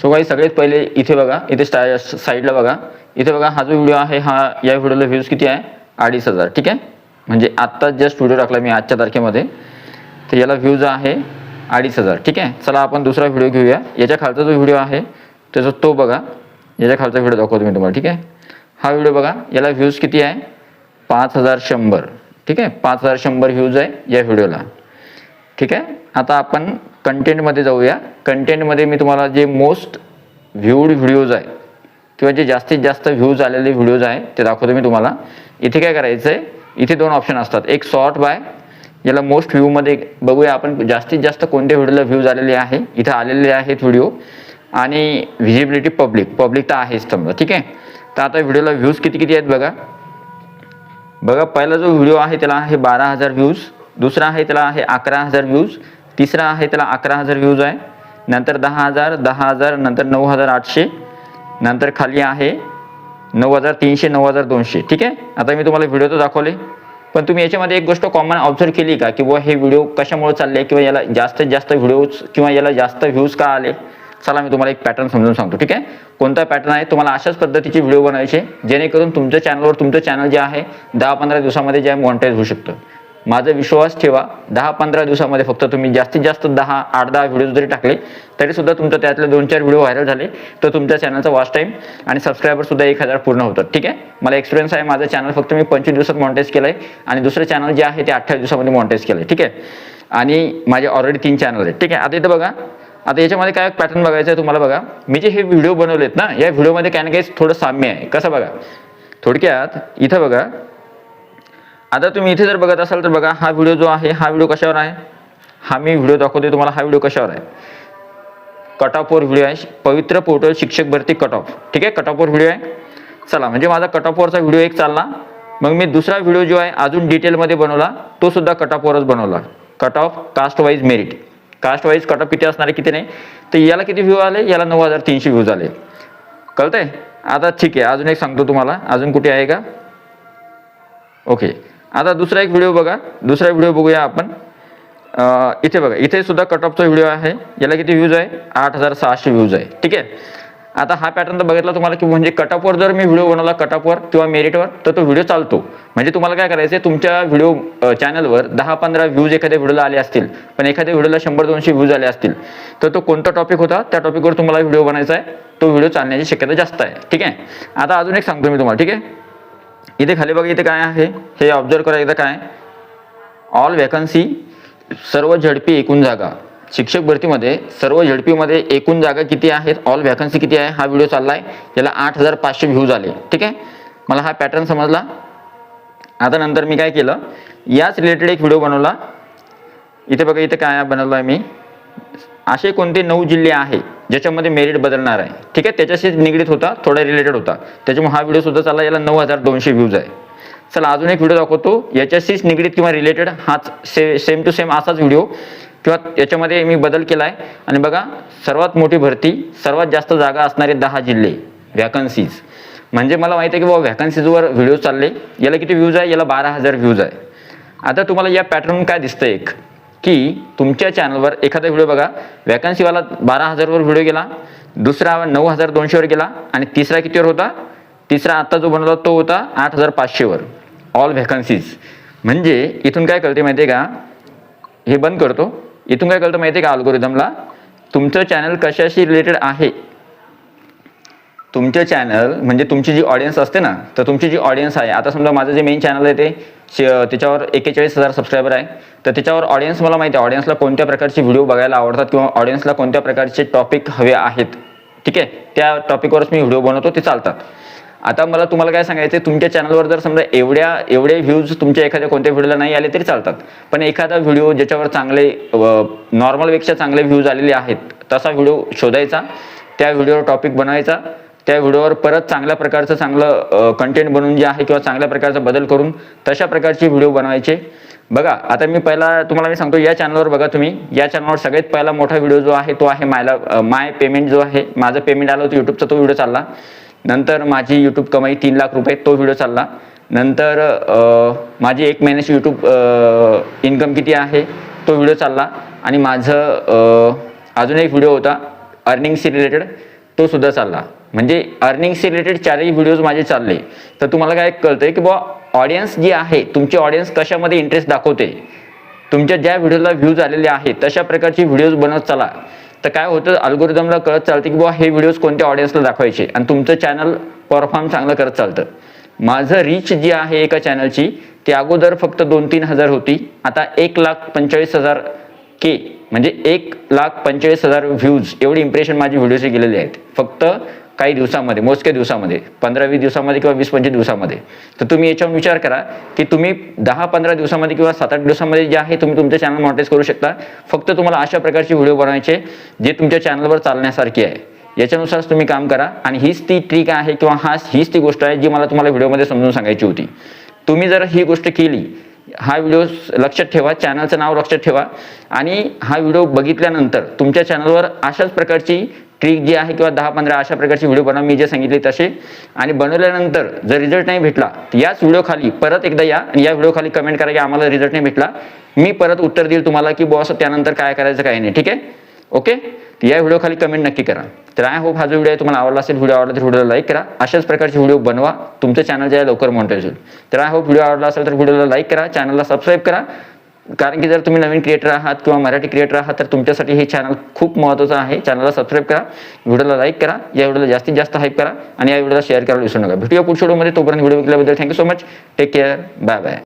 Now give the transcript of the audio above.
So काही सगळ्यात पहिले इथे बघा, इथे साईडला बघा, इथे बघा हा जो व्हिडिओ आहे हा या व्हिडिओला व्ह्यूज किती आहे 2500. ठीक आहे, म्हणजे आत्ता जस्ट व्हिडिओ टाकला मी आजच्या तारखेमध्ये, तर याला व्ह्यूज आहे 2500. ठीक आहे, चला आपण दुसरा व्हिडिओ घेऊया. याच्या खालचा जो व्हिडिओ आहे त्याचा तो बघा, याच्या खालचा व्हिडिओ दाखवतो मी तुम्हाला. ठीक आहे, हा व्हिडिओ बघा, याला व्ह्यूज किती आहे 5100. ठीक आहे, 5100 व्ह्यूज आहे या व्हिडिओला. ठीक आहे, आता आपण कंटेंटमध्ये जाऊया. कंटेंटमध्ये मी तुम्हाला जे मोस्ट व्ह्यूड व्हिडिओज आहे किंवा जे जास्तीत जास्त व्ह्यूज आलेले व्हिडिओज आहे ते दाखवतो मी तुम्हाला. इथे काय करायचं आहे, इथे दोन ऑप्शन असतात, एक सॉर्ट बाय, याला मोस्ट व्ह्यूमध्ये बघूया आपण जास्तीत जास्त कोणत्या व्हिडिओला व्ह्यूज आलेले आहे. इथे आलेले आहेत व्हिडिओ, आणि व्हिजिबिलिटी पब्लिक तर आहेच समजा. ठीक आहे, तर आता व्हिडिओला व्ह्यूज किती आहेत बघा. पहिला जो व्हिडिओ आहे त्याला आहे 12000 व्ह्यूज, दुसरा आहे त्याला आहे 11000 व्ह्यूज, तिसरा आहे त्याला 11000 व्ह्यूज आहे, नंतर 10000, 10000, नंतर 9800, नंतर खाली आहे 9300, 9200. ठीक आहे, आता मी तुम्हाला व्हिडिओ तर दाखवले, पण तुम्ही याच्यामध्ये एक गोष्ट कॉमन ऑब्झर्व केली का की हे व्हिडिओ कशामुळे चालले किंवा याला जास्तीत जास्त व्हिडिओज किंवा याला जास्त व्ह्यूज का आले. चला मी तुम्हाला एक पॅटर्न समजून सांगतो. ठीक आहे, कोणता पॅटर्न आहे, तुम्हाला अशाच पद्धतीचे व्हिडिओ बनवायचे जेणेकरून तुमच्या चॅनलवर तुमचं चॅनल जे आहे 10-15 दिवसामध्ये जे मॉनिटाईज होऊ शकतं. माझा विश्वास ठेवा, 10-15 दिवसामध्ये फक्त तुम्ही जास्तीत जास्त 8-10 व्हिडिओ जरी टाकले तरी सुद्धा तुमचं त्यातले 2-4 व्हिडिओ व्हायरल झाले तर तुमच्या चॅनलचा वॉच टाईम आणि सबस्क्रायबर सुद्धा 1000 पूर्ण होतात. ठीक आहे, मला एक्सपिरियन्स आहे, माझं चॅनल फक्त मी 25 दिवसात मॉनिटाईज केलं आहे आणि दुसरं चॅनल जे आहे ते 28 दिवसामध्ये मॉनिटाईज केलं आहे. ठीक आहे, आणि माझे ऑलरेडी 3 चॅनल आहेत. ठीक आहे, आता इथं बघा, आता याच्यामध्ये काय पॅटर्न बघायचं आहे तुम्हाला. बघा, मी जे हे व्हिडिओ बनवलेत ना, या व्हिडिओमध्ये काय ना काही थोडं साम्य आहे. कसं बघा, थोडक्यात इथं बघा, आता तुम्ही इथे जर बघत असाल तर बघा, हा व्हिडिओ जो आहे हा व्हिडिओ कशावर आहे, हा मी व्हिडिओ दाखवते तुम्हाला. हा व्हिडिओ कशावर आहे, कट ऑफवर व्हिडिओ आहे, पवित्र पोर्टल शिक्षक भरती कट ऑफ. ठीक आहे, कट ऑफवर व्हिडिओ आहे. चला, म्हणजे माझा कट ऑफवरचा व्हिडिओ एक चालला, मग मी दुसरा व्हिडिओ जो आहे अजून डिटेलमध्ये बनवला, तो सुद्धा कट ऑफवरच बनवला. Cut off caste wise merit, caste wise cut off किती असणार आहे किती नाही, तर याला किती व्ह्यू आले, याला 9300 व्ह्यूज आले. कळतंय. आता ठीक आहे, अजून एक सांगतो तुम्हाला, अजून कुठे आहे का. ओके, आता दुसरा एक व्हिडिओ बघा, दुसरा व्हिडिओ बघूया आपण. इथे बघा, इथे सुद्धा कट ऑफचा व्हिडिओ आहे, याला किती व्ह्यूज आहे 8600 व्ह्यूज आहे. ठीक आहे, आता हा पॅटर्न तर बघितला तुम्हाला की म्हणजे कट ऑफवर जर मी व्हिडिओ बनवला कट ऑफवर किंवा मेरिटवर तर तो व्हिडिओ चालतो. म्हणजे तुम्हाला काय करायचं आहे, तुमच्या व्हिडिओ चॅनलवर 10-15 व्ह्यूज एखाद्या व्हिडिओला आले असतील, पण एखाद्या व्हिडिओला 100-200 व्ह्यूज आले असतील, तर तो कोणता टॉपिक होता त्या टॉपिकवर तुम्हाला व्हिडिओ बनायचा आहे, तो व्हिडिओ चालण्याची शक्यता जास्त आहे. ठीक आहे, आता अजून एक सांगतो मी तुम्हाला. ठीक आहे, इथे खाली बघा, इथे काय आहे हे ऑब्झर्व करा. इथं काय, ऑल वॅकन्सी, सर्व झडपी एकूण जागा, शिक्षक भरतीमध्ये सर्व झडपीमध्ये एकूण जागा किती आहेत, ऑल वॅकन्सी किती आहे, हा व्हिडिओ चाललाय, याला 8500 व्ह्यूज आले. ठीक आहे, मला हा पॅटर्न समजला. आता नंतर मी काय केलं, याच रिलेटेड एक व्हिडिओ बनवला. इथे बघा, इथे काय बनवलं मी, असे कोणते 9 जिल्हे आहे ज्याच्यामध्ये मेरिट बदलणार आहे. ठीक आहे, त्याच्याशीच निगडीत होता, थोडा रिलेटेड होता, त्याच्यामुळे हा व्हिडिओ सुद्धा चालला, याला 9200 व्ह्यूज आहे. चला अजून एक व्हिडिओ दाखवतो याच्याशीच निगडीत किंवा रिलेटेड, हाच सेम टू सेम असाच व्हिडिओ किंवा याच्यामध्ये मी बदल केला आहे. आणि बघा, सर्वात मोठी भरती, सर्वात जास्त जागा असणारे 10 जिल्हे वॅकन्सीज, म्हणजे मला माहिती आहे की बाबा वॅकन्सीजवर व्हिडिओ चालले, याला किती व्ह्यूज आहे, याला 12000 व्ह्यूज आहे. आता तुम्हाला या पॅटर्न काय दिसतं एक की तुमच्या चॅनलवर एखादा व्हिडिओ बघा, वॅकन्सीवाला 12000वर व्हिडिओ गेला, दुसरा 9200वर गेला, आणि तिसरा कितीवर होता, तिसरा आत्ता जो बनवला तो होता 8500वर, ऑल व्हॅकन्सीज. म्हणजे इथून काय कळते माहिती आहे का, हे बंद करतो, इथून काय कळतं माहिती आहे का अल्गोरिदमला, तुमचं चॅनल कशाशी रिलेटेड आहे. तुमचं चॅनल म्हणजे तुमची जी ऑडियन्स असते ना, तर तुमची जी ऑडियन्स आहे, आता समजा माझं जे मेन चॅनल आहे ते त्याच्यावर 41000 सबस्क्रायबर आहे, तर त्याच्यावर ऑडियन्स मला माहिती आहे ऑडियन्सला कोणत्या प्रकारचे व्हिडिओ बघायला आवडतात किंवा ऑडियन्सला कोणत्या प्रकारचे टॉपिक हवे आहेत. ठीक आहे, त्या टॉपिकवरच मी व्हिडिओ बनवतो, ते चालतात. आता मला तुम्हाला काय सांगायचं आहे, तुमच्या चॅनलवर जर समजा एवढे व्ह्यूज तुमच्या एखाद्या कोणत्या व्हिडिओला नाही आले तरी चालतात, पण एखादा व्हिडिओ ज्याच्यावर चांगले नॉर्मलपेक्षा चांगले व्ह्यूज आलेले आहेत तसा व्हिडिओ शोधायचा, त्या व्हिडिओवर टॉपिक बनवायचा, त्या व्हिडिओवर परत चांगल्या प्रकारचं चांगलं कंटेंट बनवून जे आहे किंवा चांगल्या प्रकारचा बदल करून तशा प्रकारचे व्हिडिओ बनवायचे. बघा, आता मी तुम्हाला मी सांगतो, या चॅनलवर बघा तुम्ही, या चॅनलवर सगळ्यात पहिला मोठा व्हिडिओ जो आहे तो आहे माय पेमेंट जो आहे, माझं पेमेंट आलं होतं यूट्यूबचा, तो व्हिडिओ चालला. नंतर माझी यूट्यूब कमाई 3 लाख रुपये, तो व्हिडिओ चालला. नंतर माझी 1 महिन्याची यूट्यूब इन्कम किती आहे, तो व्हिडिओ चालला. आणि माझं अजून एक व्हिडिओ होता अर्निंगशी रिलेटेड तो सुद्धा चालला. म्हणजे अर्निंगशी रिलेटेड चारही व्हिडिओज माझे चालले. तर तुम्हाला काय कळतंय की बुवा ऑडियन्स जी आहे, तुमची ऑडियन्स कशामध्ये इंटरेस्ट दाखवते, तुमच्या ज्या व्हिडिओला व्ह्यूज आलेले आहेत तशा प्रकारची व्हिडिओज बनवत चला. तर काय होतं, अल्गोरिदमला कळत चालते की बुवा हे व्हिडिओज कोणत्या ऑडियन्सला दाखवायचे आणि तुमचं चॅनल परफॉर्म चांगलं करत चालतं. माझं रीच जी आहे एका चॅनलची ती अगोदर फक्त 2-3 हजार होती, आता 1,45,000 के म्हणजे 1,45,000 व्ह्यूज एवढी इम्प्रेशन माझी व्हिडिओचे गेलेले आहेत फक्त काही दिवसामध्ये, मोजक्या दिवसामध्ये, 15-20 दिवसामध्ये किंवा 20-25 दिवसामध्ये. तर तुम्ही याच्यावर विचार करा की तुम्ही 10-15 दिवसामध्ये किंवा 7-8 दिवसामध्ये जे आहे तुम्ही तुमचं चॅनल मॉनिटाईज करू शकता. फक्त तुम्हाला अशा प्रकारची व्हिडिओ बनवायचे जे तुमच्या चॅनलवर चालण्यासारखी आहे. याच्यानुसारच तुम्ही काम करा आणि हीच ती ट्रिक आहे किंवा हीच ती गोष्ट आहे जी मला तुम्हाला व्हिडिओमध्ये समजून सांगायची होती. तुम्ही जर ही गोष्ट केली, हा व्हिडिओ लक्षात ठेवा, चॅनलचं नाव लक्षात ठेवा आणि हा व्हिडिओ बघितल्यानंतर तुमच्या चॅनलवर अशाच प्रकारची ट्रिक जी आहे किंवा 10-15 अशा प्रकारची व्हिडिओ बनवा मी जे सांगितले तसे. आणि बनवल्यानंतर जर रिझल्ट नाही भेटला याच व्हिडिओ खाली परत एकदा या आणि या व्हिडिओ खाली कमेंट करा की आम्हाला रिझल्ट नाही भेटला. मी परत उत्तर देईल तुम्हाला की बॉस त्यानंतर काय करायचं काय नाही. ठीक आहे, ओके. या व्हिडिओ खाली कमेंट नक्की करा. तर आय होप हा जो व्हिडिओ आहे तुम्हाला आवडला असेल. व्हिडिओ आवडला तर व्हिडिओला लाईक करा. अशाच प्रकारचे व्हिडिओ बनवा, तुमचं चॅनल जे आहे लवकर मॉनिटाईज होईल. तर आय होप व्हिडिओ आवडला असेल तर व्हिडिओला लाईक करा, चॅनलला सबस्क्राईब करा. कारण की जर तुम्ही नवीन क्रिएटर आहात किंवा मराठी क्रिएटर आहात तर तुमच्यासाठी हे चॅनल खूप महत्त्वाचं आहे. चॅनलला सबस्क्राईब करा, व्हिडिओला लाईक करा, या व्हिडिओला जास्तीत जास्त हाईप करा आणि या व्हिडिओला शेअर करायला विसरू नका. भेटूया पुढच्या व्हिडिओमध्ये. तोपर्यंत व्हिडिओ बघितल्याबद्दल thank you so much. Take care, bye bye.